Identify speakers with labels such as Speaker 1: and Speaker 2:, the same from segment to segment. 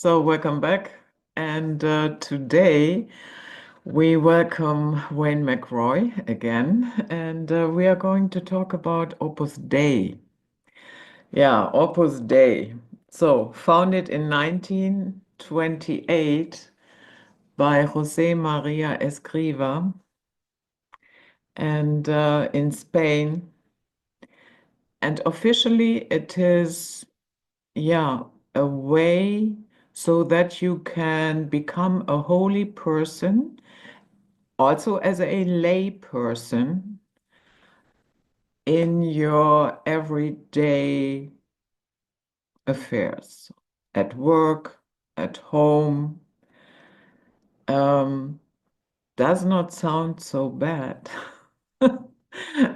Speaker 1: So, welcome back. And today we welcome Wayne McRoy again, and we are going to talk about Opus Dei. Yeah, Opus Dei. So, founded in 1928 by JoseMaria Escriva and in Spain. And officially, it is, yeah, a way so that you can become a holy person also as a lay person in your everyday affairs, at work, at home, um, does not sound so bad.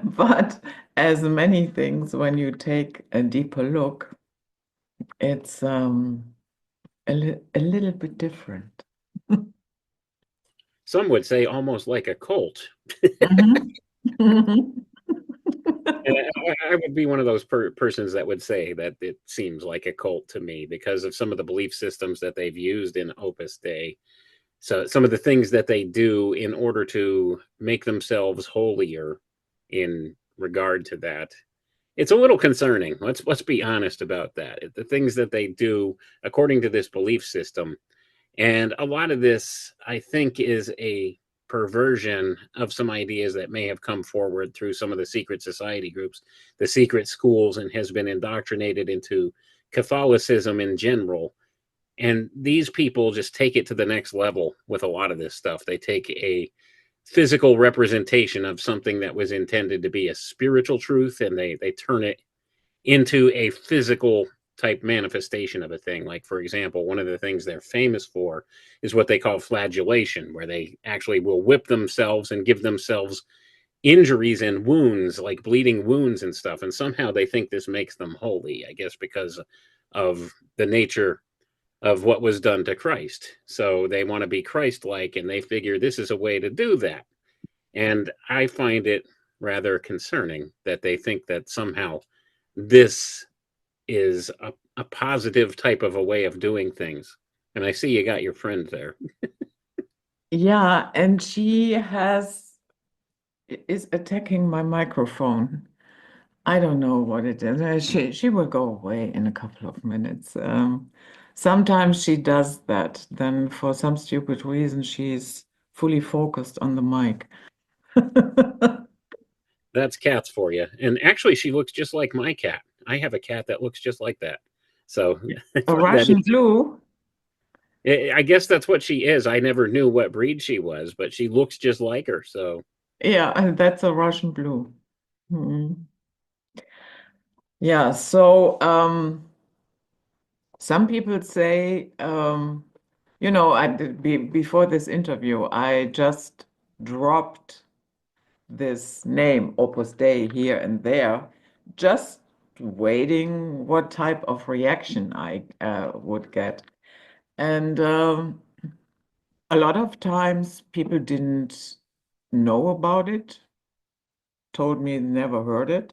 Speaker 1: But as many things, when you take a deeper look, it's a little bit different.
Speaker 2: Some would say almost like a cult.
Speaker 1: Mhm.
Speaker 2: And I would be one of those persons that would say that it seems like a cult to me because of some of the belief systems that they've used in Opus Dei. So some of the things that they do in order to make themselves holier in regard to that. It's a little concerning. Let's be honest about that. The things that they do according to this belief system. And a lot of this, I think, is a perversion of some ideas that may have come forward through some of the secret society groups, the secret schools, and has been indoctrinated into Catholicism in general. And these people just take it to the next level with a lot of this stuff. They take a physical representation of something that was intended to be a spiritual truth and they turn it into a physical type manifestation of a thing. Like, for example, one of the things they're famous for is what they call flagellation, where they actually will whip themselves and give themselves injuries and wounds, like bleeding wounds and stuff. And somehow they think this makes them holy, I guess, because of the nature of what was done to Christ. So they want to be Christ like, and they figure this is a way to do that. And I find it rather concerning that they think that somehow this is a positive type of a way of doing things. And I see you got your friend there.
Speaker 1: Yeah, and she is attacking my microphone. I don't know what it is. She will go away in a couple of minutes. Sometimes she does that. Then for some stupid reason, she's fully focused on the mic.
Speaker 2: That's cats for you. And actually, she looks just like my cat. I have a cat that looks just like that. So I
Speaker 1: A
Speaker 2: find that
Speaker 1: Russian blue?
Speaker 2: I guess that's what she is. I never knew what breed she was, but she looks just like her. So
Speaker 1: Yeah, that's a Russian blue. Mhm. Yeah, so some people say, before this interview, I just dropped this name, Opus Dei, here and there, just waiting what type of reaction I would get. And a lot of times people didn't know about it, told me never heard it.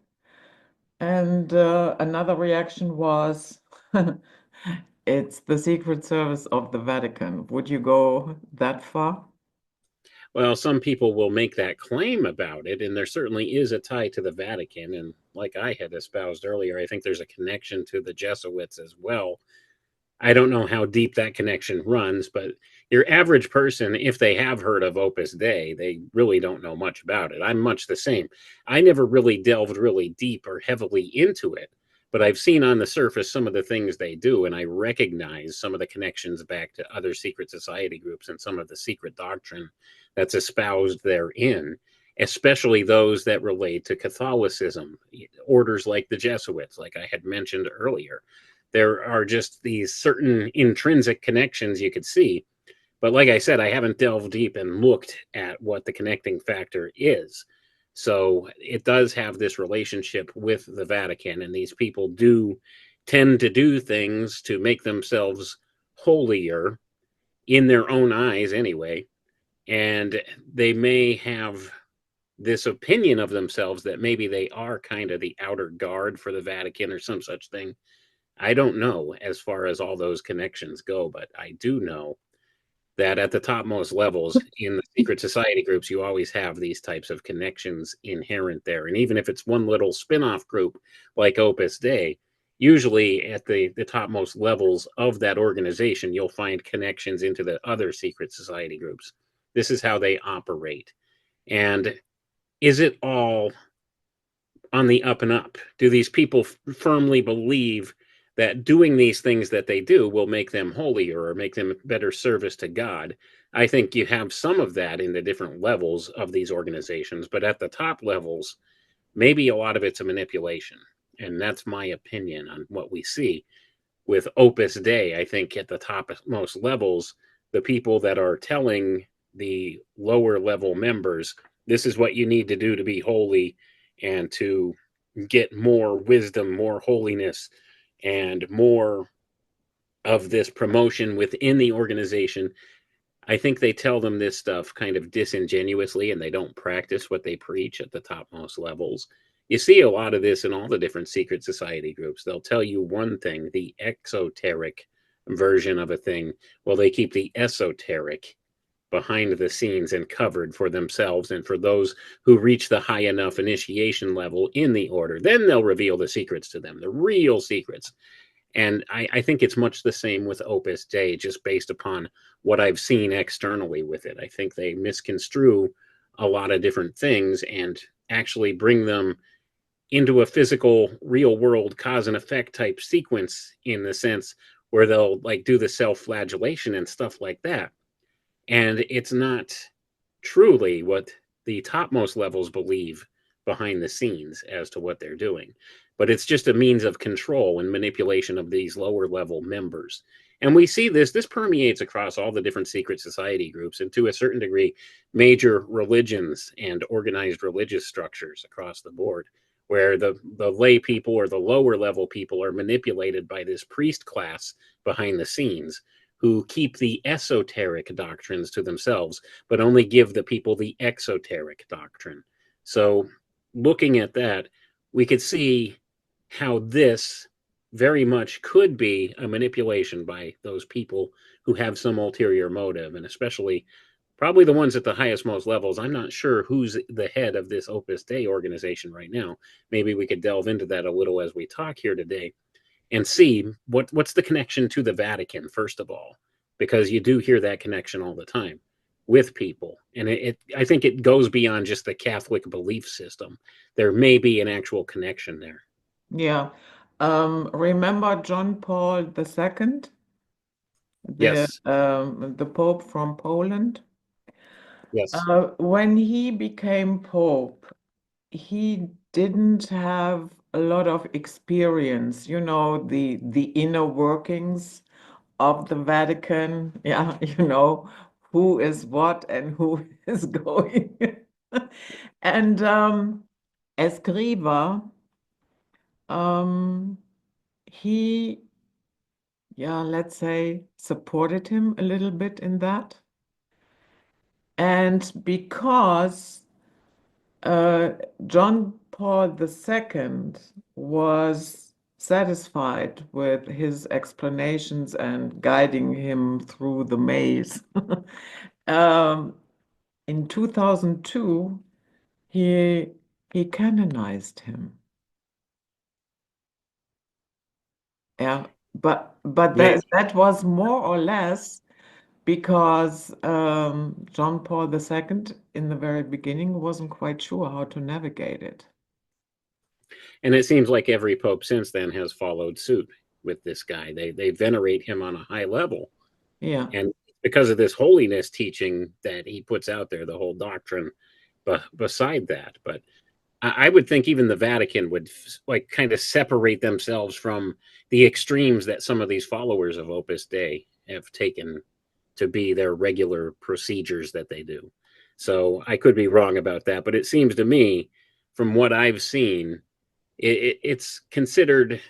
Speaker 1: And another reaction was, it's the Secret Service of the Vatican. Would you go that far?
Speaker 2: well, some people will make that claim about it, and there certainly is a tie to the Vatican. And like I had espoused earlier, I think there's a connection to the Jesuits as well. I don't know how deep that connection runs, but your average person, if they have heard of Opus Dei, they really don't know much about it. I'm much the same. I never really delved really deep or heavily into it, but I've seen on the surface some of the things they do, and I recognize some of the connections back to other secret society groups and some of the secret doctrine that's espoused therein, especially those that relate to Catholicism, orders like the Jesuits, like I had mentioned earlier. There are just these certain intrinsic connections you could see. But like I said, I haven't delved deep and looked at what the connecting factor is. So it does have this relationship with the Vatican, and these people do tend to do things to make themselves holier in their own eyes, anyway. And they may have this opinion of themselves that maybe they are kind of the outer guard for the Vatican or some such thing. I don't know as far as all those connections go, but I do know that at the topmost levels in the secret society groups, you always have these types of connections inherent there. And even if it's one little spin-off group like Opus Dei, usually at the topmost levels of that organization, you'll find connections into the other secret society groups. This is how they operate. And is it all on the up and up? Do these people firmly believe that doing these things that they do will make them holier or make them better service to God? I think you have some of that in the different levels of these organizations, but at the top levels, maybe a lot of it's a manipulation. And that's my opinion on what we see with Opus Dei. I think at the topmost levels, the people that are telling the lower level members, this is what you need to do to be holy and to get more wisdom, more holiness, and more of this promotion within the organization. I think they tell them this stuff kind of disingenuously, and they don't practice what they preach at the topmost levels. You see a lot of this in all the different secret society groups. They'll tell you one thing, the exoteric version of a thing, while they keep the esoteric behind the scenes and covered for themselves and for those who reach the high enough initiation level in the order. Then they'll reveal the secrets to them, the real secrets. And I think it's much the same with Opus Dei, just based upon what I've seen externally with it. I think they misconstrue a lot of different things and actually bring them into a physical, real world cause and effect type sequence, in the sense where they'll like do the self-flagellation and stuff like that. And it's not truly what the topmost levels believe behind the scenes as to what they're doing, but it's just a means of control and manipulation of these lower level members. And we see this permeates across all the different secret society groups, and to a certain degree, major religions and organized religious structures across the board, where the lay people or the lower level people are manipulated by this priest class behind the scenes, who keep the esoteric doctrines to themselves, but only give the people the exoteric doctrine. So, looking at that, we could see how this very much could be a manipulation by those people who have some ulterior motive, and especially probably the ones at the highest most levels. I'm not sure who's the head of this Opus Dei organization right now. Maybe we could delve into that a little as we talk here today and see what's the connection to the Vatican, first of all, because you do hear that connection all the time with people. And I think it goes beyond just the Catholic belief system. There may be an actual connection there.
Speaker 1: Yeah. Remember John Paul II,
Speaker 2: Yes.
Speaker 1: the Pope from Poland?
Speaker 2: Yes.
Speaker 1: When he became Pope, he didn't have a lot of experience, the inner workings of the Vatican. Yeah, who is what and who is going. And Escriva, um, he, yeah, let's say, supported him a little bit in that. And because John Paul II was satisfied with his explanations and guiding him through the maze. In 2002, he he canonized him. Yeah, but
Speaker 2: Yeah.
Speaker 1: that was more or less because John Paul II in the very beginning wasn't quite sure how to navigate it.
Speaker 2: And it seems like every pope since then has followed suit with this guy. They venerate him on a high level.
Speaker 1: Yeah.
Speaker 2: And because of this holiness teaching that he puts out there, the whole doctrine, but beside that, but I would think even the Vatican would like kind of separate themselves from the extremes that some of these followers of Opus Dei have taken to be their regular procedures that they do. So I could be wrong about that, but it seems to me, from what I've seen, it's considered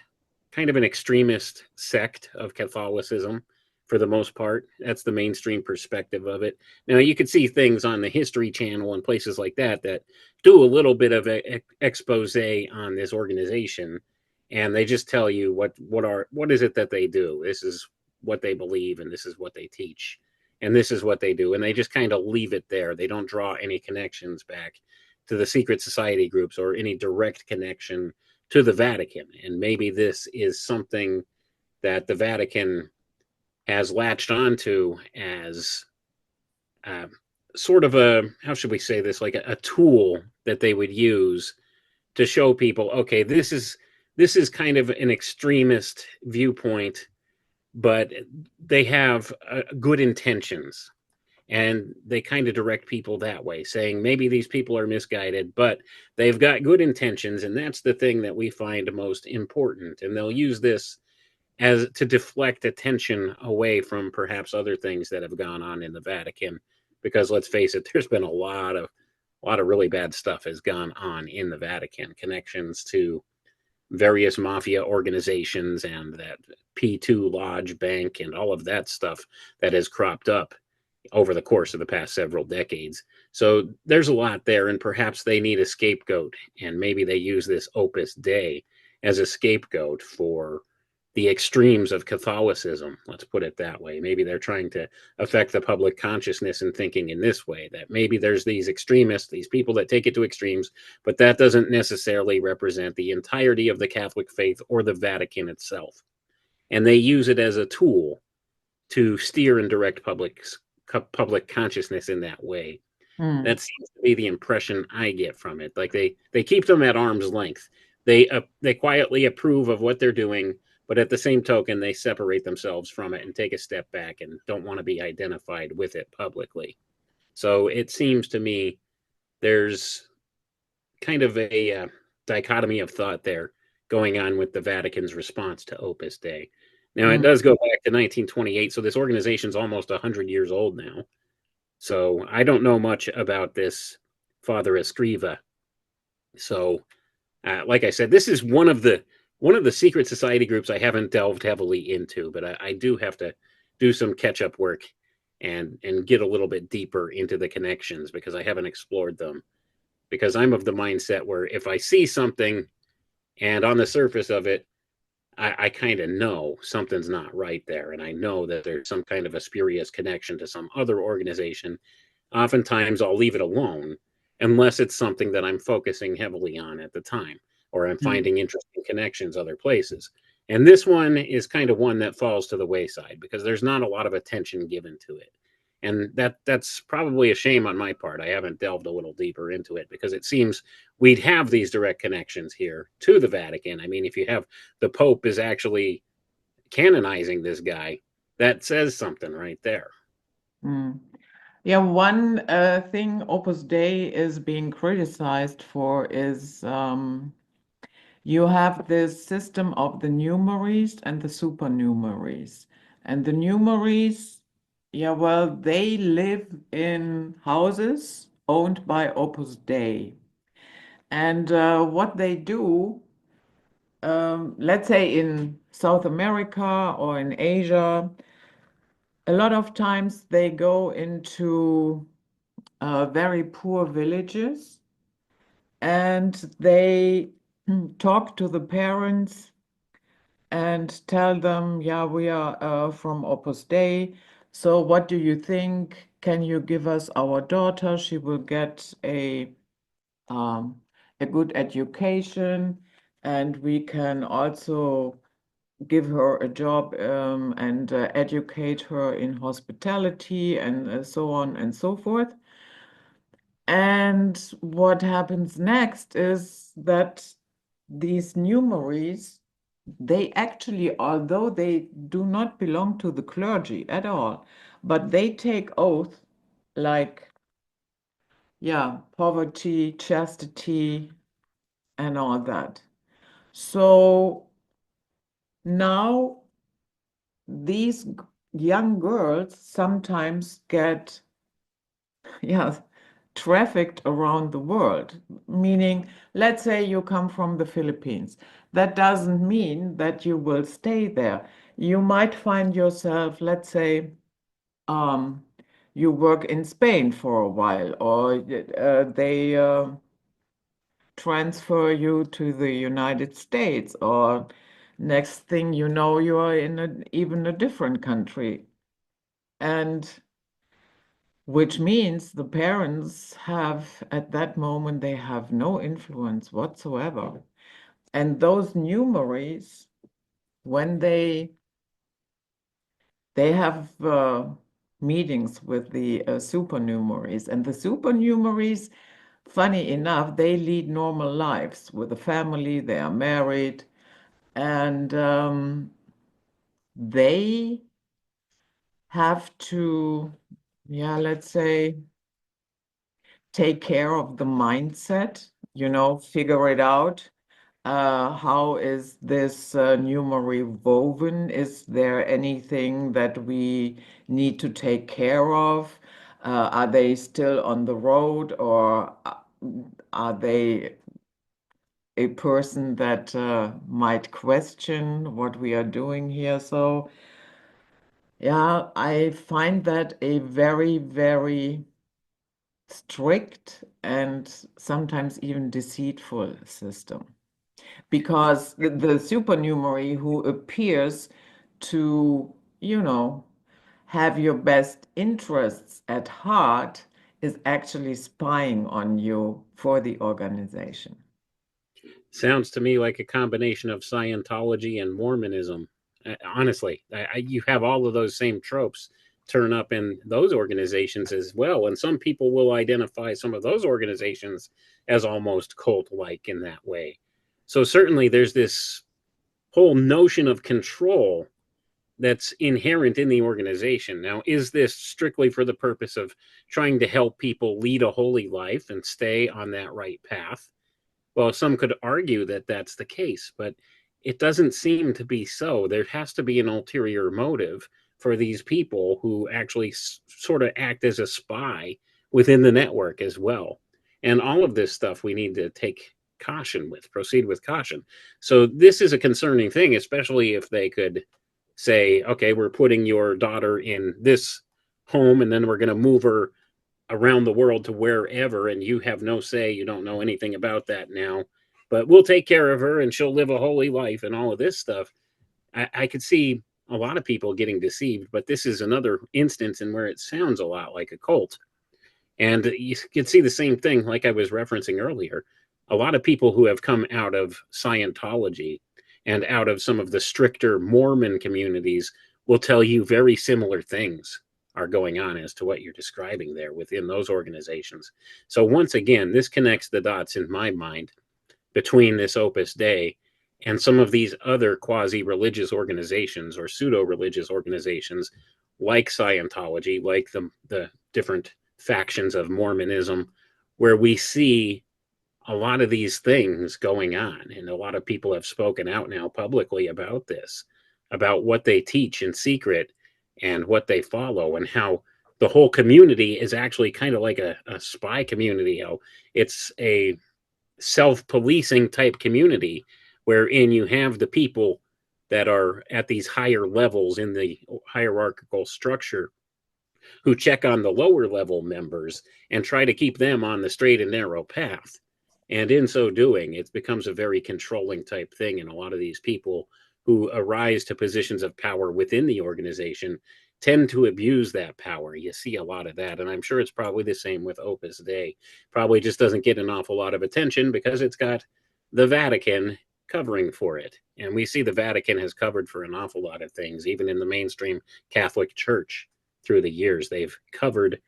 Speaker 2: kind of an extremist sect of Catholicism for the most part. That's the mainstream perspective of it. Now, you could see things on the History Channel and places like that that do a little bit of expose on this organization and they just tell you what is it that they do. This is what they believe, and this is what they teach, and this is what they do, and they just kind of leave it there. They don't draw any connections back to the secret society groups or any direct connection to the Vatican. And maybe this is something that the Vatican has latched onto as uh, sort of a, how should we say this, like a tool that they would use to show people, okay, this is kind of an extremist viewpoint, but they have good intentions, and they kind of direct people that way, saying maybe these people are misguided, but they've got good intentions, and that's the thing that we find most important. And they'll use this as to deflect attention away from perhaps other things that have gone on in the Vatican, because let's face it, there's been a lot of really bad stuff has gone on in the Vatican, connections to various mafia organizations and that P2 Lodge Bank and all of that stuff that has cropped up over the course of the past several decades. So there's a lot there, and perhaps they need a scapegoat, and maybe they use this Opus Dei as a scapegoat for the extremes of Catholicism. Let's put it that way. Maybe they're trying to affect the public consciousness and thinking in this way, that maybe there's these extremists, these people that take it to extremes, but that doesn't necessarily represent the entirety of the Catholic faith or the Vatican itself. And they use it as a tool to steer and direct public consciousness in that way.
Speaker 1: Hmm.
Speaker 2: That seems to be the impression I get from it. Like they keep them at arm's length. They quietly approve of what they're doing, but at the same token, they separate themselves from it and take a step back and don't want to be identified with it publicly. So it seems to me there's kind of a dichotomy of thought there going on with the Vatican's response to Opus Dei. Now, it
Speaker 1: Hmm.
Speaker 2: does go back to 1928, so this organization's almost 100 years old now. So I don't know much about this Father Escriva. So, like I said, this is one of the secret society groups I haven't delved heavily into, but I do have to do some catch up work and get a little bit deeper into the connections, because I haven't explored them. Because I'm of the mindset where if I see something and on the surface of it, I kind of know something's not right there, and I know that there's some kind of a spurious connection to some other organization. Oftentimes, I'll leave it alone unless it's something that I'm focusing heavily on at the time, or I'm
Speaker 1: Hmm.
Speaker 2: finding interesting connections other places. And this one is kind of one that falls to the wayside because there's not a lot of attention given to it. And that's probably a shame on my part. I haven't delved a little deeper into it because it seems we'd have these direct connections here to the Vatican. I mean, if you have the Pope is actually canonizing this guy, that says something right there.
Speaker 1: Hmm. Yeah, one thing Opus Dei is being criticized for is you have this system of the numeraries and the supernumeraries. And the numeraries, yeah, well, they live in houses owned by Opus Dei. And what they do, let's say in South America or in Asia, a lot of times they go into very poor villages and they talk to the parents and tell them, yeah, we are from Opus Dei. So what do you think? Can you give us our daughter? She will get um, a good education, and we can also give her a job and educate her in hospitality and so on and so forth. And what happens next is that these numeraries, they actually, although they do not belong to the clergy at all, but they take oath like, yeah, poverty, chastity, and all that. So now these young girls sometimes get, yeah, trafficked around the world. Meaning, let's say you come from the Philippines. That doesn't mean that you will stay there. You might find yourself, let's say, um, you work in Spain for a while, or they transfer you to the United States, or next thing you know, you are in even a different country. And which means the parents have, at that moment, they have no influence whatsoever. And those numeraries, when they have meetings with the supernumeraries, and the supernumeraries, funny enough, they lead normal lives with a family, they are married, and they have to, yeah, let's say, take care of the mindset, figure it out. How is this numerary woven? Is there anything that we need to take care of? Are they still on the road, or are they a person that might question what we are doing here? So, yeah, I find that a very, very strict and sometimes even deceitful system. Because the supernumerary who appears to, have your best interests at heart is actually spying on you for the organization.
Speaker 2: Sounds to me like a combination of Scientology and Mormonism. Honestly, you have all of those same tropes turn up in those organizations as well. And some people will identify some of those organizations as almost cult-like in that way. So certainly there's this whole notion of control that's inherent in the organization. Now, is this strictly for the purpose of trying to help people lead a holy life and stay on that right path? Well, some could argue that that's the case, but it doesn't seem to be so. There has to be an ulterior motive for these people who actually sort of act as a spy within the network as well. And all of this stuff we need to take caution with, proceed with caution. So this is a concerning thing, especially if they could say, okay, we're putting your daughter in this home and then we're going to move her around the world to wherever, and you have no say, you don't know anything about that now, but we'll take care of her and she'll live a holy life and all of this stuff. I could see a lot of people getting deceived, but this is another instance in where it sounds a lot like a cult. And you can see the same thing, like I was referencing earlier. A lot of people who have come out of Scientology and out of some of the stricter Mormon communities will tell you very similar things are going on as to what you're describing there within those organizations. So once again, this connects the dots in my mind between this Opus Dei and some of these other quasi-religious organizations or pseudo-religious organizations like Scientology, like the different factions of Mormonism, where we see a lot of these things going on. And a lot of people have spoken out now publicly about this, about what they teach in secret and what they follow, and how the whole community is actually kind of like a spy community. It's a self-policing type community wherein you have the people that are at these higher levels in the hierarchical structure who check on the lower level members and try to keep them on the straight and narrow path. And in so doing, it becomes a very controlling type thing. And a lot of these people who arise to positions of power within the organization tend to abuse that power. You see a lot of that. And I'm sure it's probably the same with Opus Dei. Probably just doesn't get an awful lot of attention because it's got the Vatican covering for it. And we see the Vatican has covered for an awful lot of things, even in the mainstream Catholic Church through the years. They've covered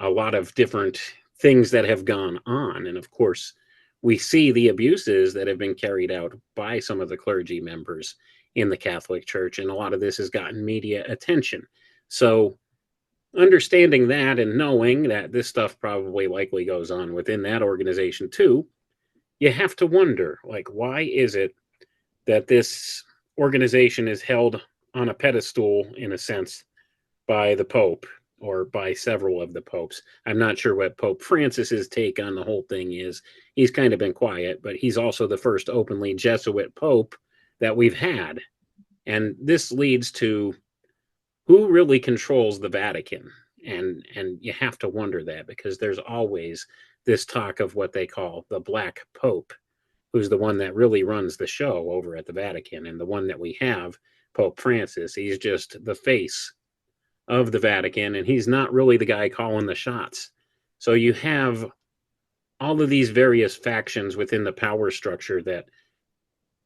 Speaker 2: a lot of different things that have gone on. And of course, we see the abuses that have been carried out by some of the clergy members in the Catholic Church. And a lot of this has gotten media attention. So understanding that and knowing that this stuff probably likely goes on within that organization too, you have to wonder, like, why is it that this organization is held on a pedestal, in a sense, by the Pope or by several of the popes? I'm not sure what Pope Francis's take on the whole thing is. He's kind of been quiet, but he's also the first openly Jesuit Pope that we've had. And this leads to who really controls the Vatican. And you have to wonder that, because there's always this talk of what they call the Black Pope, who's the one that really runs the show over at the Vatican. And the one that we have, Pope Francis, he's just the face of the Vatican, and he's not really the guy calling the shots. So you have all of these various factions within the power structure that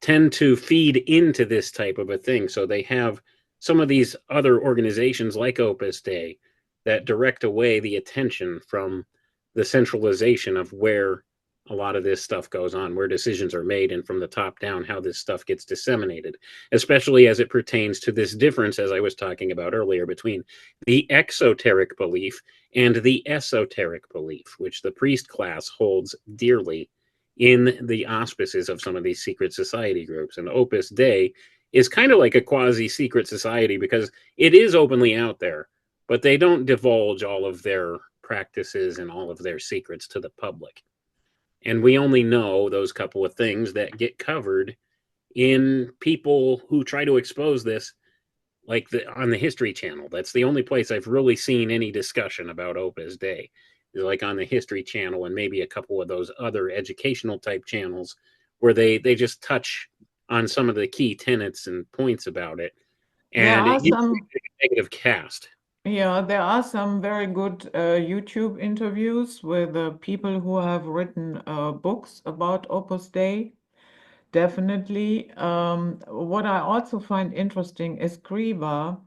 Speaker 2: tend to feed into this type of a thing. So they have some of these other organizations like Opus Dei that direct away the attention from the centralization of where a lot of this stuff goes on, where decisions are made, and from the top down, how this stuff gets disseminated, especially as it pertains to this difference, as I was talking about earlier, between the exoteric belief and the esoteric belief, which the priest class holds dearly in the auspices of some of these secret society groups. And Opus Dei is kind of like a quasi-secret society because it is openly out there, but they don't divulge all of their practices and all of their secrets to the public. And we only know those couple of things that get covered in people who try to expose this, like on the History Channel. That's the only place I've really seen any discussion about Opus Dei, like on the History Channel and maybe a couple of those other educational type channels where they just touch on some of the key tenets and points about it. And it gives a negative cast.
Speaker 1: Yeah, there are some very good YouTube interviews with people who have written books about Opus Dei. Definitely. What I also find interesting, Escriva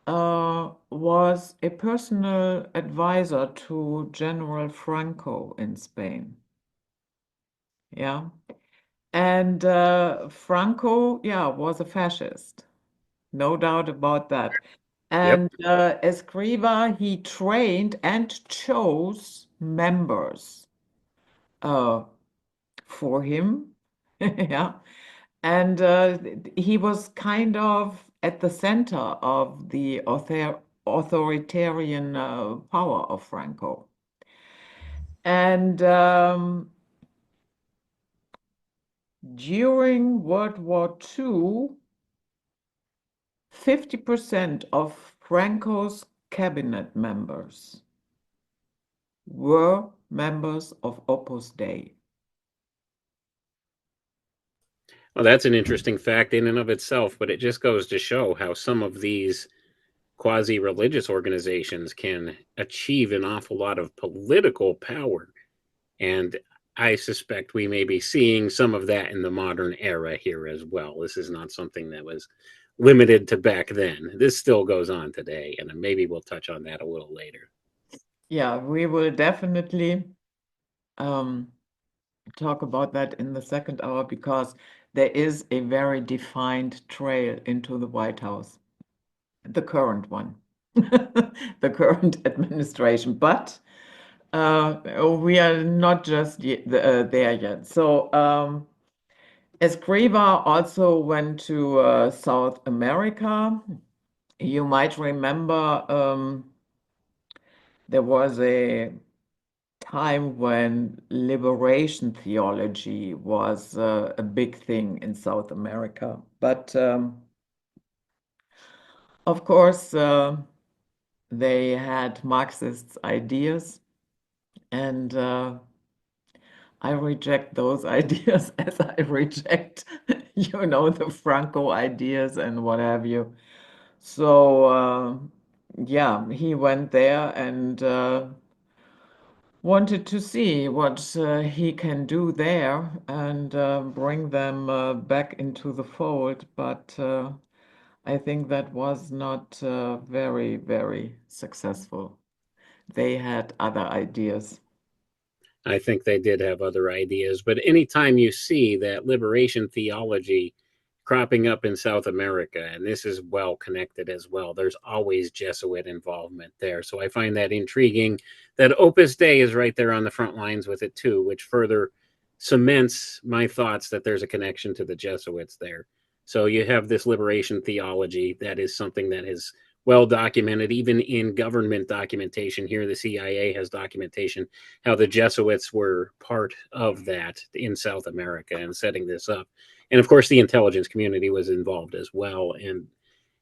Speaker 1: was a personal advisor to General Franco in Spain. Yeah. And Franco, yeah, was a fascist. No doubt about that. And Escriva, he trained and chose members for him. Yeah. And he was kind of at the center of the authoritarian power of Franco. And during World War II, 50% of Franco's cabinet members were members of Opus Dei.
Speaker 2: Well, that's an interesting fact in and of itself, but it just goes to show how some of these quasi-religious organizations can achieve an awful lot of political power. And I suspect we may be seeing some of that in the modern era here as well. This is not something that was limited to back then. This still goes on today, and maybe we'll touch on that a little later.
Speaker 1: Yeah, we will definitely talk about that in the second hour because there is a very defined trail into the White House, the current one, the current administration. But we are not just there yet. So Escriva also went to South America. You might remember there was a time when liberation theology was a big thing in South America. But of course, they had Marxist ideas, and I reject those ideas as I reject, the Franco ideas and what have you. So, yeah, he went there and wanted to see what he can do there and bring them back into the fold. But I think that was not very, very successful. They had other ideas.
Speaker 2: I think they did have other ideas, but anytime you see that liberation theology cropping up in South America, and this is well connected as well, there's always Jesuit involvement there. So I find that intriguing that Opus Dei is right there on the front lines with it too, which further cements my thoughts that there's a connection to the Jesuits there. So you have this liberation theology that is something that is well documented, even in government documentation. Here, the CIA has documentation how the Jesuits were part of that in South America and setting this up. And of course, the intelligence community was involved as well. And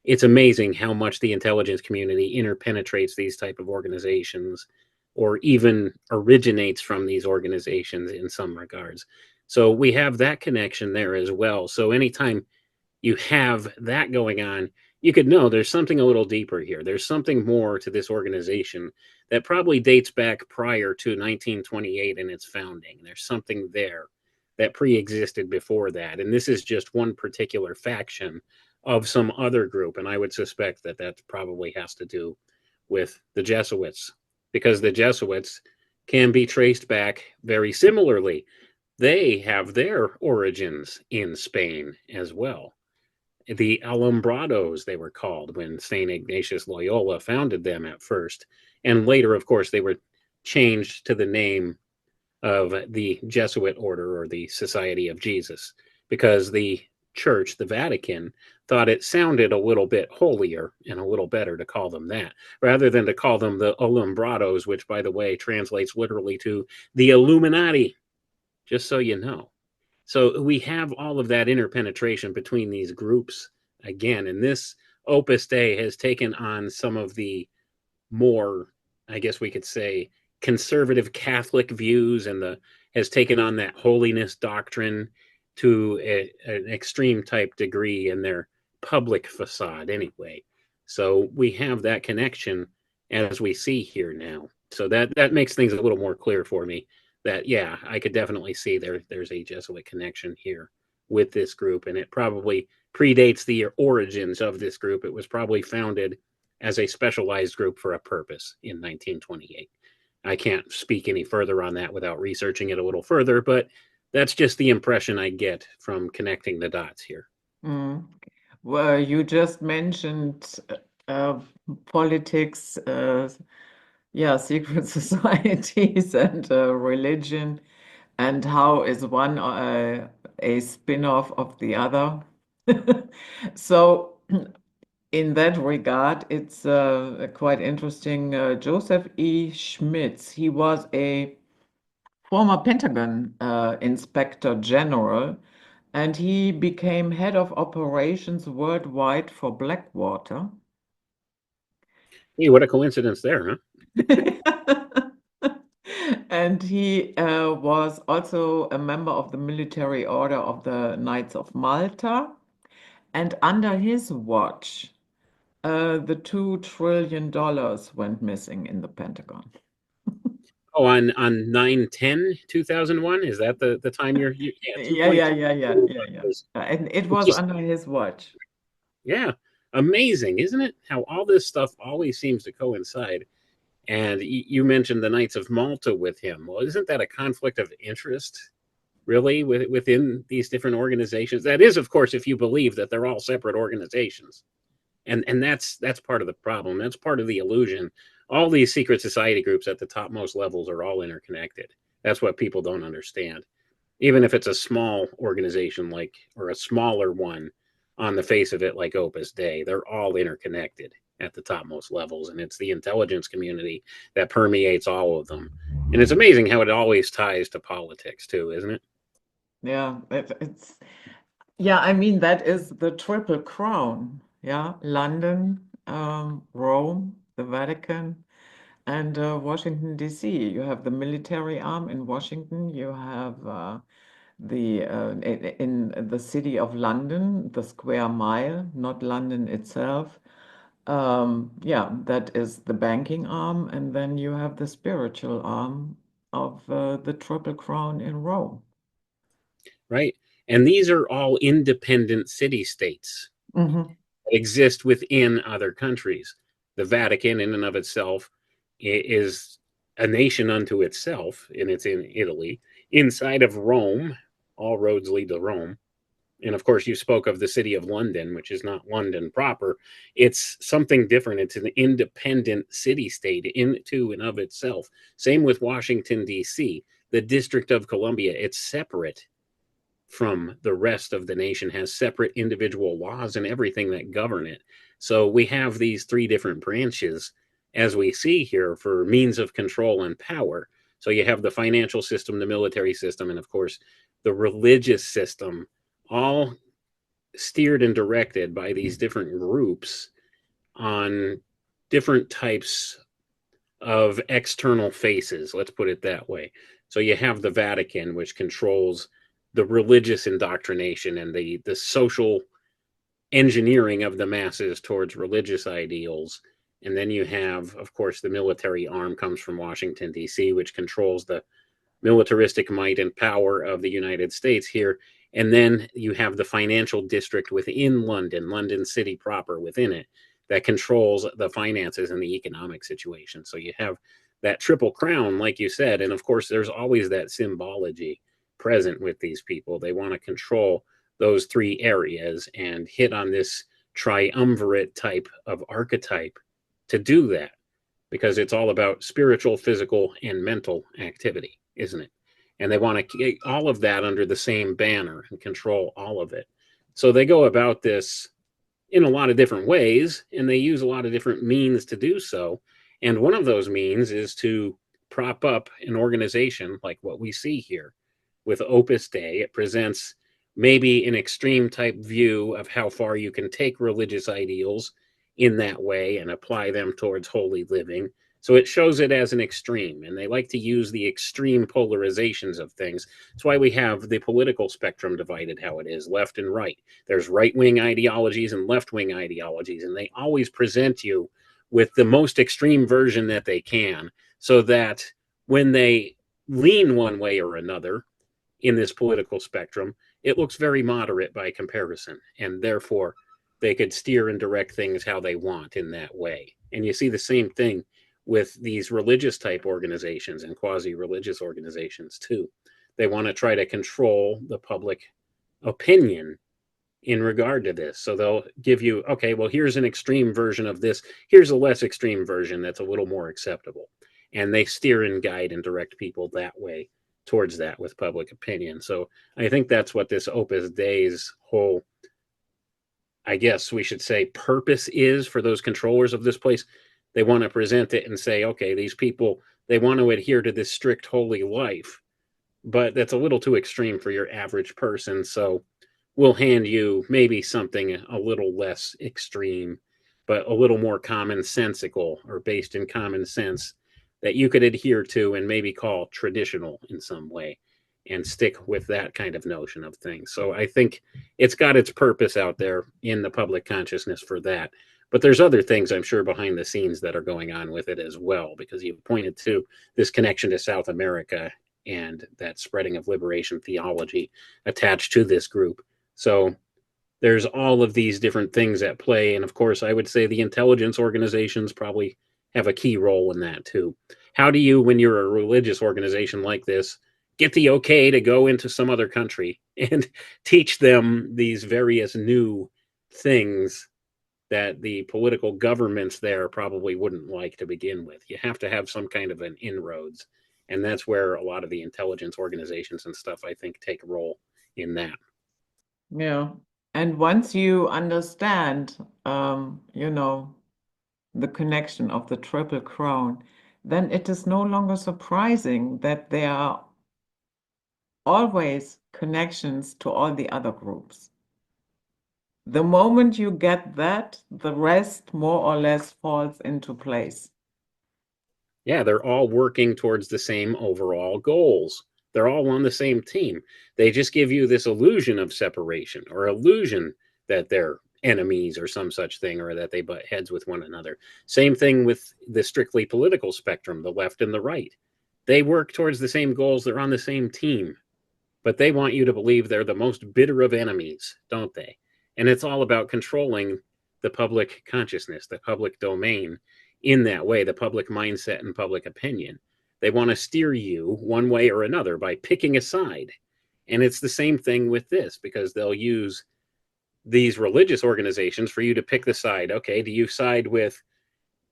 Speaker 2: it's amazing how much the intelligence community interpenetrates these type of organizations or even originates from these organizations in some regards. So we have that connection there as well. So anytime you have that going on, you could know there's something a little deeper here. There's something more to this organization that probably dates back prior to 1928 and its founding. There's something there that pre-existed before that. And this is just one particular faction of some other group. And I would suspect that that probably has to do with the Jesuits, because the Jesuits can be traced back very similarly. They have their origins in Spain as well. The Alumbrados, they were called when St. Ignatius Loyola founded them at first. And later, of course, they were changed to the name of the Jesuit order, or the Society of Jesus, because the church, the Vatican, thought it sounded a little bit holier and a little better to call them that, rather than to call them the Alumbrados, which, by the way, translates literally to the Illuminati, just so you know. So we have all of that interpenetration between these groups again, and this Opus Dei has taken on some of the more, I guess we could say, conservative Catholic views, and has taken on that holiness doctrine to an extreme type degree in their public facade anyway. So we have that connection as we see here now. So that makes things a little more clear for me, that, yeah, I could definitely see there's a Jesuit connection here with this group, and it probably predates the origins of this group. It was probably founded as a specialized group for a purpose in 1928. I can't speak any further on that without researching it a little further, but that's just the impression I get from connecting the dots here.
Speaker 1: Mm. Well, you just mentioned uh, politics, yeah, secret societies and religion, and how is one a spin-off of the other. So, in that regard, it's quite interesting. Joseph E. Schmitz, he was a former Pentagon Inspector General, and he became head of operations worldwide for Blackwater.
Speaker 2: Hey, what a coincidence there, huh?
Speaker 1: And he was also a member of the military order of the Knights of Malta. And under his watch, the $2 trillion went missing in the Pentagon.
Speaker 2: Oh, on 9/10/2001, is that the time yeah,
Speaker 1: Yeah,
Speaker 2: 2.2
Speaker 1: yeah, yeah, yeah,
Speaker 2: trillion
Speaker 1: yeah, yeah.
Speaker 2: dollars.
Speaker 1: And it
Speaker 2: It's
Speaker 1: was
Speaker 2: just,
Speaker 1: under his watch.
Speaker 2: yeah, amazing, isn't it? How all this stuff always seems to coincide. And you mentioned the Knights of Malta with him. Well, isn't that a conflict of interest, really, within these different organizations? That is, of course, if you believe that they're all separate organizations. And that's part of the problem. That's part of the illusion. All these secret society groups at the topmost levels are all interconnected. That's what people don't understand. Even if it's a small organization, like, or a smaller one on the face of it, like Opus Dei, they're all interconnected at the topmost levels, and it's the intelligence community that permeates all of them. And it's amazing how it always ties to politics too, isn't it?
Speaker 1: Yeah, it's yeah, I mean that is the Triple Crown. Yeah, London, Rome, the Vatican, and Washington, D.C. You have the military arm in Washington. You have the in the city of London, the Square Mile, not London itself. Yeah, that is the banking arm, and then you have the spiritual arm of the Triple Crown in Rome.
Speaker 2: Right. And these are all independent city states
Speaker 1: Hmm.
Speaker 2: that exist within other countries. The Vatican, in and of itself, is a nation unto itself, and it's in Italy. Inside of Rome, all roads lead to Rome. And of course, you spoke of the city of London, which is not London proper. It's something different. It's an independent city state into and of itself. Same with Washington, D.C., the District of Columbia. It's separate from the rest of the nation, has separate individual laws and everything that govern it. So we have these three different branches, as we see here, for means of control and power. So you have the financial system, the military system, and of course, the religious system, all steered and directed by these different groups on different types of external faces, let's put it that way. So you have the Vatican, which controls the religious indoctrination and the social engineering of the masses towards religious ideals. And then you have, of course, the military arm comes from Washington, D.C., which controls the militaristic might and power of the United States here. And then you have the financial district within London, London City proper within it, that controls the finances and the economic situation. So you have that triple crown, like you said. And of course, there's always that symbology present with these people. They want to control those three areas and hit on this triumvirate type of archetype to do that, because it's all about spiritual, physical, and mental activity, isn't it? And they want to get all of that under the same banner and control all of it. So they go about this in a lot of different ways, and they use a lot of different means to do so. And one of those means is to prop up an organization like what we see here with Opus Dei. It presents maybe an extreme type view of how far you can take religious ideals in that way and apply them towards holy living. So it shows it as an extreme, and they like to use the extreme polarizations of things. That's why we have the political spectrum divided how it is, left and right. There's right-wing ideologies and left-wing ideologies, and they always present you with the most extreme version that they can, so that when they lean one way or another in this political spectrum, it looks very moderate by comparison, and therefore they could steer and direct things how they want in that way. And you see the same thing with these religious type organizations and quasi-religious organizations too. They want to try to control the public opinion in regard to this. So they'll give you, okay, well, here's an extreme version of this. Here's a less extreme version that's a little more acceptable. And they steer and guide and direct people that way towards that with public opinion. So I think that's what this Opus Dei's whole, I guess we should say, purpose is for those controllers of this place. They want to present it and say, okay, these people, they want to adhere to this strict holy life, but that's a little too extreme for your average person. So we'll hand you maybe something a little less extreme, but a little more commonsensical or based in common sense that you could adhere to and maybe call traditional in some way, and stick with that kind of notion of things. So I think it's got its purpose out there in the public consciousness for that. But there's other things, I'm sure, behind the scenes that are going on with it as well, because you pointed to this connection to South America and that spreading of liberation theology attached to this group. So there's all of these different things at play. And of course, I would say the intelligence organizations probably have a key role in that too. How do you, when you're a religious organization like this, get the okay to go into some other country and teach them these various new things that the political governments there probably wouldn't like to begin with? You have to have some kind of an inroads. And that's where a lot of the intelligence organizations and stuff, I think, take a role in that.
Speaker 1: Yeah. And once you understand, the connection of the Triple Crown, then it is no longer surprising that there are always connections to all the other groups. The moment you get that, the rest more or less falls into place.
Speaker 2: Yeah, they're all working towards the same overall goals. They're all on the same team. They just give you this illusion of separation or illusion that they're enemies or some such thing, or that they butt heads with one another. Same thing with the strictly political spectrum, the left and the right. They work towards the same goals. They're on the same team, but they want you to believe they're the most bitter of enemies, don't they? And it's all about controlling the public consciousness, the public domain in that way, the public mindset and public opinion. They want to steer you one way or another by picking a side. And it's the same thing with this, because they'll use these religious organizations for you to pick the side. Okay, do you side with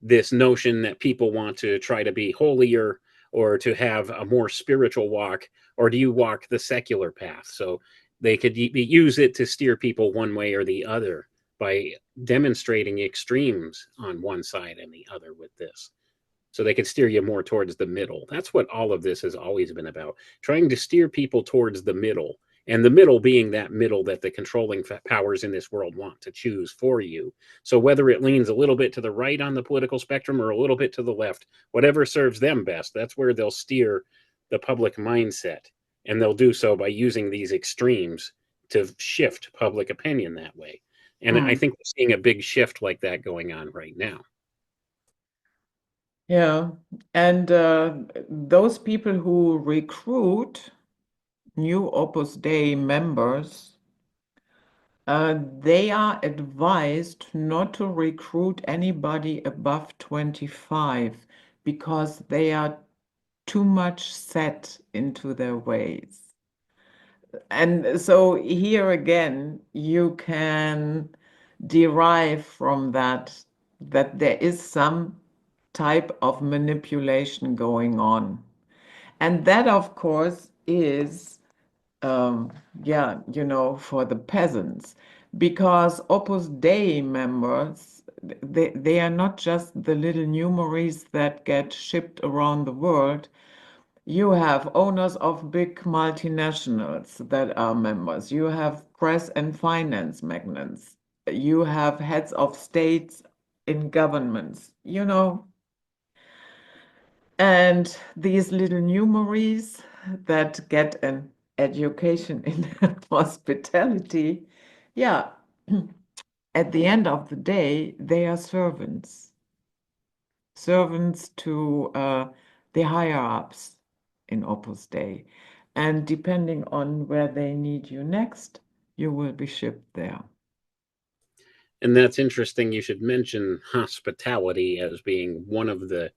Speaker 2: this notion that people want to try to be holier or to have a more spiritual walk, or do you walk the secular path? So they could use it to steer people one way or the other by demonstrating extremes on one side and the other with this. So they could steer you more towards the middle. That's what all of this has always been about, trying to steer people towards the middle and the middle being that middle that the controlling powers in this world want to choose for you. So whether it leans a little bit to the right on the political spectrum or a little bit to the left, whatever serves them best, that's where they'll steer the public mindset. And they'll do so by using these extremes to shift public opinion that way. And I think we're seeing a big shift like that going on right now.
Speaker 1: Yeah. And those people who recruit new Opus Dei members, they are advised not to recruit anybody above 25 because they are too much set into their ways. And so here again, you can derive from that that there is some type of manipulation going on. And that, of course, is, yeah, for the peasants, because Opus Dei members, they are not just the little numeraries that get shipped around the world. You have owners of big multinationals that are members. You have press and finance magnates. You have heads of states in governments, And these little numeraries that get an education in hospitality, yeah, at the end of the day, they are servants to the higher ups in Opus Dei. And depending on where they need you next, you will be shipped there.
Speaker 2: And that's interesting. You should mention hospitality as being one of the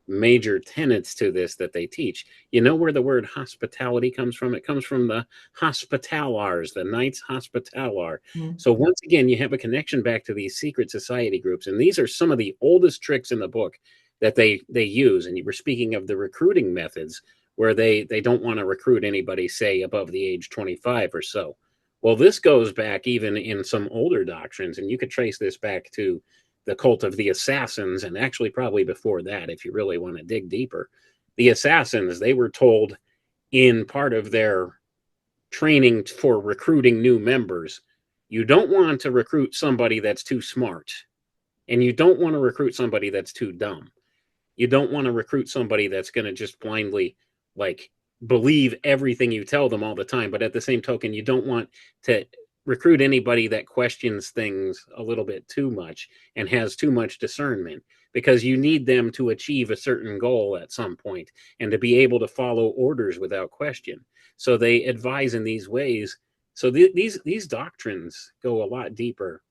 Speaker 2: major tenets to this that they teach. You know where the word hospitality comes from? It comes from the hospitalars, the Knights Hospitalar. So once again, you have a connection back to these secret society groups. And these are some of the oldest tricks in the book that they use. And you were speaking of the recruiting methods where they don't want to recruit anybody, say, above the age 25 or so. Well, this goes back even in some older doctrines, and you could trace this back to the cult of the assassins, and actually probably before that, if you really want to dig deeper. The assassins, they were told in part of their training for recruiting new members, you don't want to recruit somebody that's too smart, and you don't want to recruit somebody that's too dumb. You don't want to recruit somebody that's going to just blindly believe everything you tell them all the time. But at the same token, you don't want to recruit anybody that questions things a little bit too much and has too much discernment, because you need them to achieve a certain goal at some point and to be able to follow orders without question. So they advise in these ways. So these doctrines go a lot deeper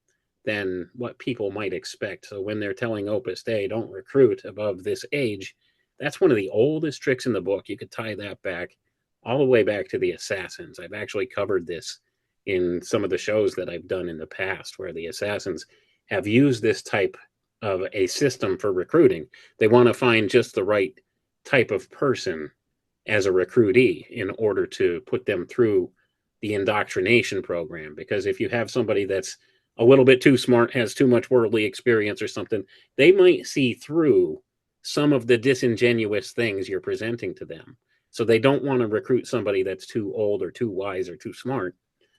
Speaker 2: than what people might expect. So when they're telling Opus Dei, don't recruit above this age, that's one of the oldest tricks in the book. You could tie that back all the way back to the assassins. I've actually covered this in some of the shows that I've done in the past, where the assassins have used this type of a system for recruiting. They want to find just the right type of person as a recruitee in order to put them through the indoctrination program. Because if you have somebody that's a little bit too smart, has too much worldly experience or something, they might see through some of the disingenuous things you're presenting to them. So they don't want to recruit somebody that's too old or too wise or too smart.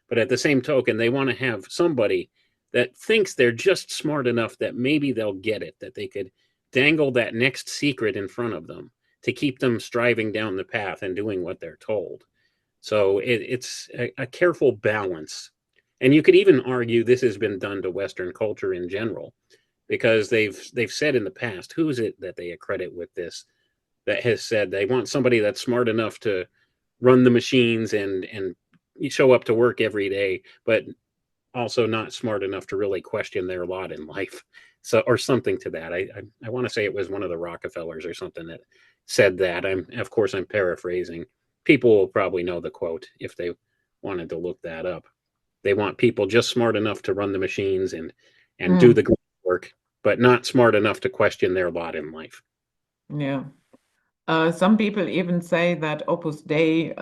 Speaker 2: But at the same token, they want to have somebody that thinks they're just smart enough that maybe they'll get it, that they could dangle that next secret in front of them to keep them striving down the path and doing what they're told. So it's a careful balance. And you could even argue this has been done to Western culture in general, because they've said in the past, who is it that they accredit with this, that has said they want somebody that's smart enough to run the machines and show up to work every day, but also not smart enough to really question their lot in life. So, or something to that. I want to say it was one of the Rockefellers or something that said that. Of course I'm paraphrasing. People will probably know the quote if they wanted to look that up. They want people just smart enough to run the machines and do the work, but not smart enough to question their lot in life.
Speaker 1: Yeah. Some people even say that Opus Dei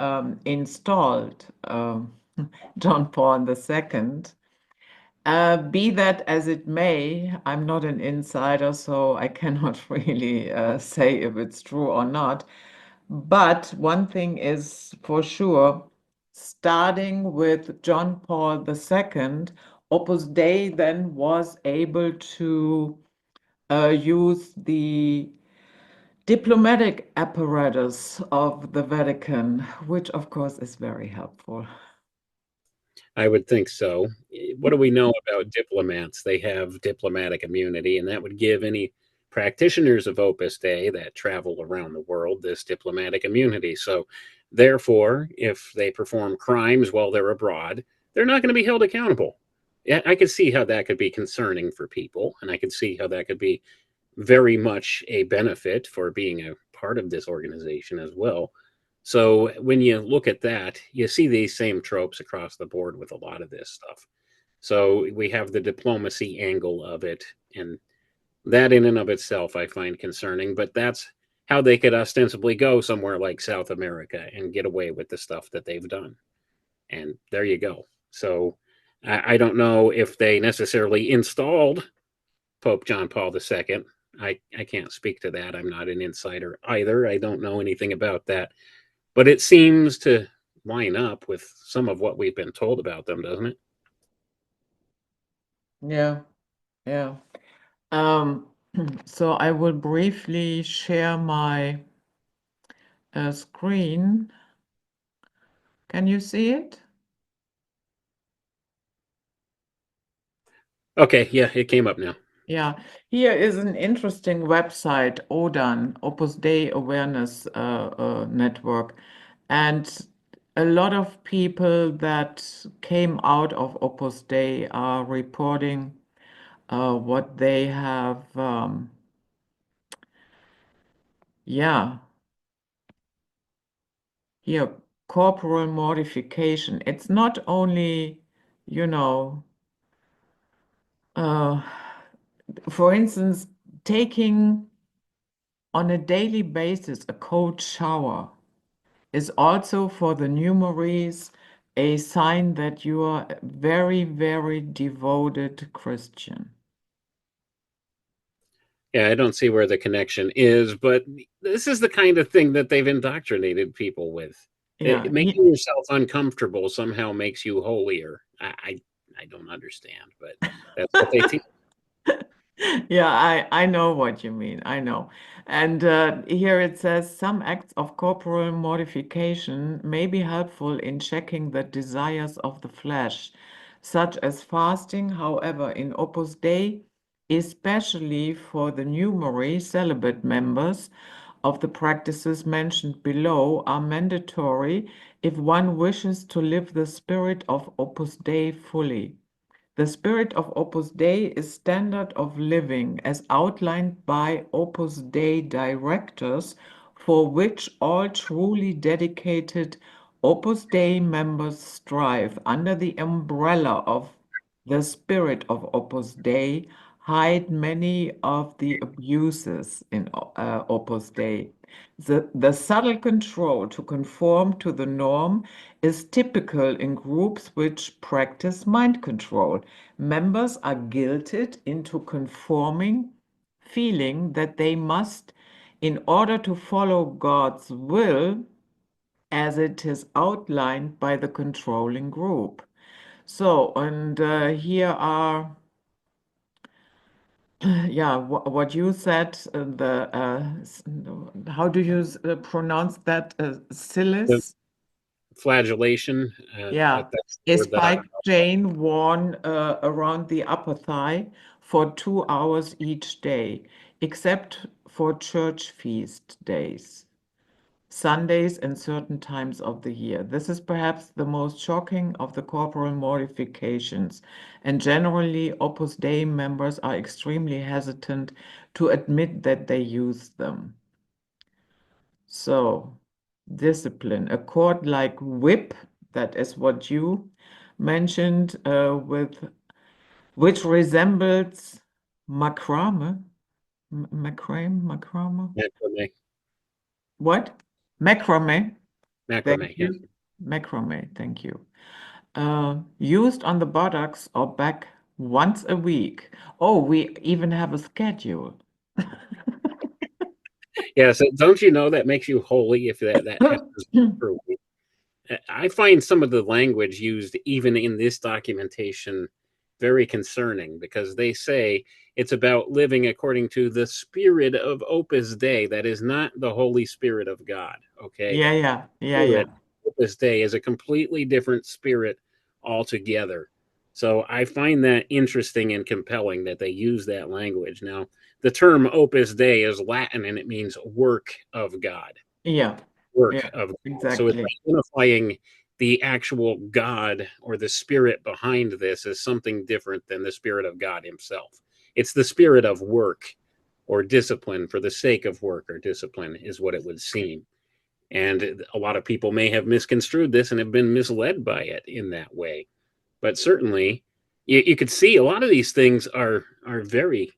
Speaker 1: installed John Paul II. Be that as it may, I'm not an insider, so I cannot really say if it's true or not. But one thing is for sure, starting with John Paul II, Opus Dei then was able to use the diplomatic apparatus of the Vatican, which of course is very helpful.
Speaker 2: I would think so. What do we know about diplomats? They have diplomatic immunity, and that would give any practitioners of Opus Dei that travel around the world this diplomatic immunity. So, therefore, if they perform crimes while they're abroad, they're not going to be held accountable. Yeah, I could see how that could be concerning for people, and I could see how that could be very much a benefit for being a part of this organization as well. So when you look at that, you see these same tropes across the board with a lot of this stuff. So we have the diplomacy angle of it, and that in and of itself I find concerning, but that's how they could ostensibly go somewhere like South America and get away with the stuff that they've done. And there you go. So I don't know if they necessarily installed Pope John Paul II. I can't speak to that. I'm not an insider either. I don't know anything about that. But it seems to line up with some of what we've been told about them, doesn't it?
Speaker 1: Yeah, yeah. So I will briefly share my screen. Can you see it?
Speaker 2: Okay, yeah, it came up now.
Speaker 1: Yeah, here is an interesting website, ODAN, Opus Dei Awareness Network. And a lot of people that came out of Opus Dei are reporting what they have, yeah, here, corporal mortification. It's not only, you know, for instance, taking on a daily basis a cold shower is also for the Numeraries a sign that you are a very, very devoted Christian.
Speaker 2: Yeah, I don't see where the connection is, but this is the kind of thing that they've indoctrinated people with.
Speaker 1: Yeah,
Speaker 2: Making yourself uncomfortable somehow makes you holier. I don't understand, but that's what they teach.
Speaker 1: yeah, I know what you mean. I know. And here it says some acts of corporal mortification may be helpful in checking the desires of the flesh, such as fasting. However, in Opus Dei, especially for the numerary celibate members of the practices mentioned below, are mandatory if one wishes to live the spirit of Opus Dei fully. The spirit of Opus Dei is standard of living as outlined by Opus Dei directors, for which all truly dedicated Opus Dei members strive under the umbrella of the spirit of Opus Dei, hide many of the abuses in Opus Dei. The subtle control to conform to the norm is typical in groups which practice mind control. Members are guilted into conforming, feeling that they must, in order to follow God's will, as it is outlined by the controlling group. So, and here are, yeah, what you said, how do you pronounce that?
Speaker 2: The
Speaker 1: Silis?
Speaker 2: flagellation,
Speaker 1: Yeah,
Speaker 2: that's the
Speaker 1: a
Speaker 2: word that I
Speaker 1: spike chain worn around the upper thigh for 2 hours each day, except for church feast days, Sundays, and certain times of the year. This is perhaps the most shocking of the corporal mortifications, and generally, Opus Dei members are extremely hesitant to admit that they use them. So, discipline, a cord like whip, that is what you mentioned, with which resembles macrame, macrame.
Speaker 2: macrame.
Speaker 1: What? Macrame. Thank
Speaker 2: Macrame, yes.
Speaker 1: you. Macrame. Thank you. Used on the buttocks or back once a week. Oh, we even have a schedule.
Speaker 2: Yeah, so don't you know that makes you holy if that happens for a week? I find some of the language used even in this documentation very concerning, because they say it's about living according to the spirit of Opus Dei. That is not the Holy Spirit of God. Okay.
Speaker 1: Yeah.
Speaker 2: Spirit, Opus Dei, is a completely different spirit altogether. So I find that interesting and compelling that they use that language. Now, the term Opus Dei is Latin and it means work of God.
Speaker 1: Yeah,
Speaker 2: Work
Speaker 1: yeah,
Speaker 2: of God. So it's
Speaker 1: exactly.
Speaker 2: identifying the actual God or the spirit behind this as something different than the spirit of God himself. It's the spirit of work or discipline for the sake of work or discipline, is what it would seem. And a lot of people may have misconstrued this and have been misled by it in that way. But certainly, you could see a lot of these things are very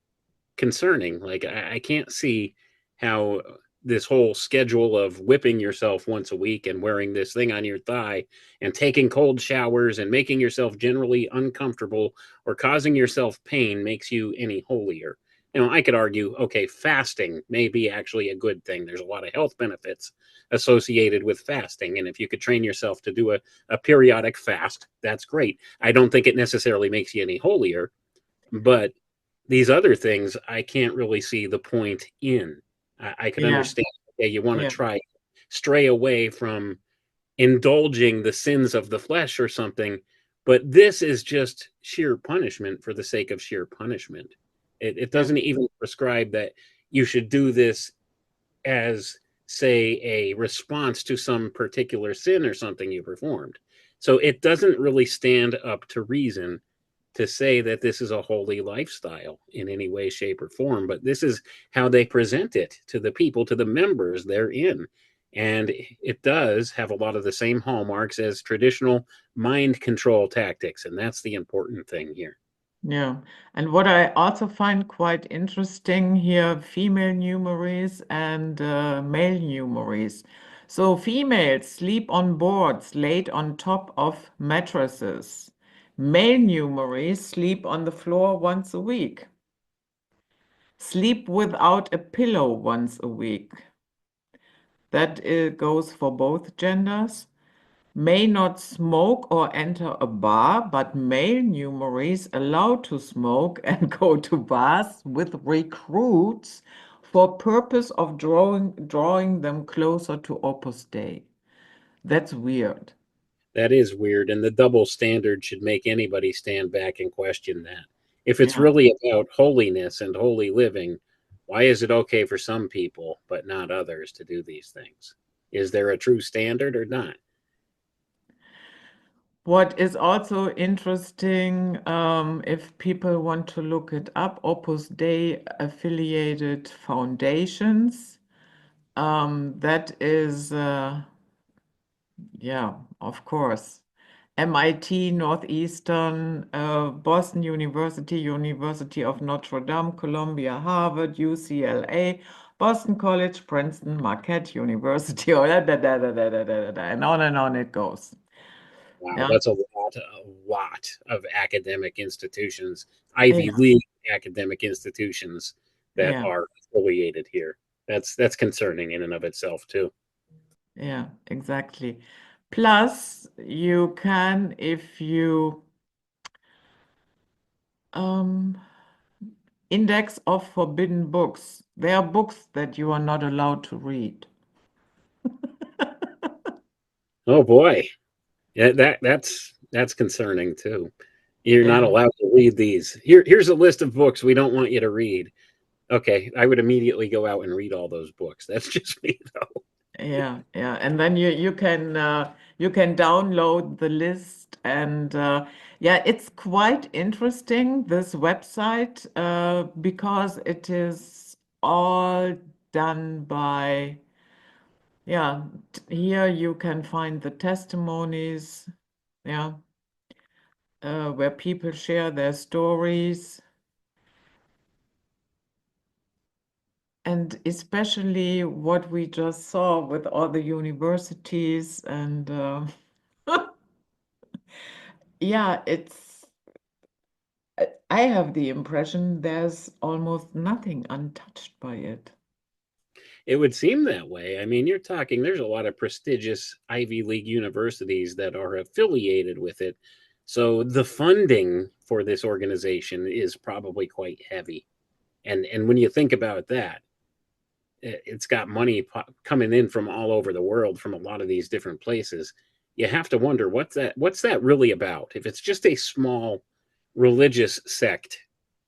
Speaker 2: concerning. Like I can't see how this whole schedule of whipping yourself once a week and wearing this thing on your thigh and taking cold showers and making yourself generally uncomfortable or causing yourself pain makes you any holier. You know, I could argue, okay, fasting may be actually a good thing. There's a lot of health benefits associated with fasting. And if you could train yourself to do a periodic fast, that's great. I don't think it necessarily makes you any holier, but these other things, I can't really see the point in. I could
Speaker 1: Yeah,
Speaker 2: understand, okay, you want to
Speaker 1: yeah,
Speaker 2: try stray away from indulging the sins of the flesh or something, but this is just sheer punishment for the sake of sheer punishment. It
Speaker 1: yeah,
Speaker 2: doesn't even prescribe that you should do this as, say, a response to some particular sin or something you performed. So it doesn't really stand up to reason to say that this is a holy lifestyle in any way, shape, or form, but this is how they present it to the people, to the members therein. And it does have a lot of the same hallmarks as traditional mind control tactics. And that's the important thing here.
Speaker 1: yeah. And what I also find quite interesting here, female numeraries and male numeraries. So females sleep on boards laid on top of mattresses. Male numeraries sleep on the floor once a week. Sleep without a pillow once a week. That goes for both genders. May not smoke or enter a bar, but male numeraries allowed to smoke and go to bars with recruits for purpose of drawing them closer to Opus Dei. That's weird.
Speaker 2: That is weird, and the double standard should make anybody stand back and question that. If it's
Speaker 1: Yeah.
Speaker 2: really about holiness and holy living, why is it okay for some people but not others to do these things? Is there a true standard or not?
Speaker 1: What is also interesting, if people want to look it up, Opus Dei affiliated foundations. That is, yeah, of course. MIT, Northeastern, Boston University, University of Notre Dame, Columbia, Harvard, UCLA, Boston College, Princeton, Marquette University, and on it goes.
Speaker 2: Wow,
Speaker 1: Yeah,
Speaker 2: that's a lot of academic institutions, Ivy
Speaker 1: yeah,
Speaker 2: League academic institutions that
Speaker 1: yeah,
Speaker 2: are affiliated here. That's concerning in and of itself too.
Speaker 1: yeah, exactly. Plus, you can, if you um, index of forbidden books, there are books that you are not allowed to read.
Speaker 2: Oh boy, yeah, that's concerning too. You're not
Speaker 1: Yeah,
Speaker 2: allowed to read these. Here's a list of books we don't want you to read. Okay, I would immediately go out and read all those books. That's just me, though.
Speaker 1: yeah. And then you can download the list and yeah, it's quite interesting, this website, because it is all done by, yeah, here you can find the testimonies, yeah, where people share their stories. And especially what we just saw with all the universities and yeah, I have the impression there's almost nothing untouched by it.
Speaker 2: It would seem that way. I mean, you're talking, there's a lot of prestigious Ivy League universities that are affiliated with it. So the funding for this organization is probably quite heavy. And when you think about that, it's got money coming in from all over the world from a lot of these different places. You have to wonder what's that really about? If it's just a small religious sect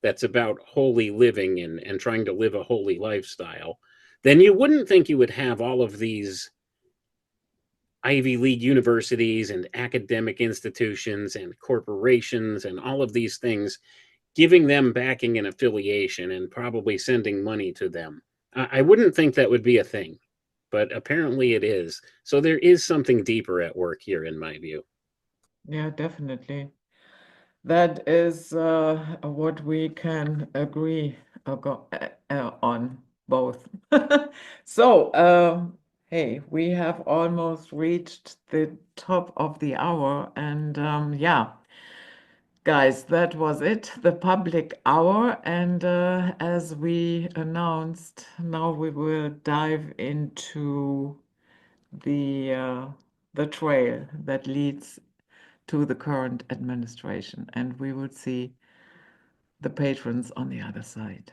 Speaker 2: that's about holy living and trying to live a holy lifestyle, then you wouldn't think you would have all of these Ivy League universities and academic institutions and corporations and all of these things giving them backing and affiliation and probably sending money to them. I wouldn't think that would be a thing, but apparently it is. So there is something deeper at work here, in my view.
Speaker 1: Yeah, definitely. That is what we can agree on both. So, hey, we have almost reached the top of the hour, and yeah, guys, that was it, the public hour. And as we announced, now we will dive into the trail that leads to the current administration, and we will see the patrons on the other side.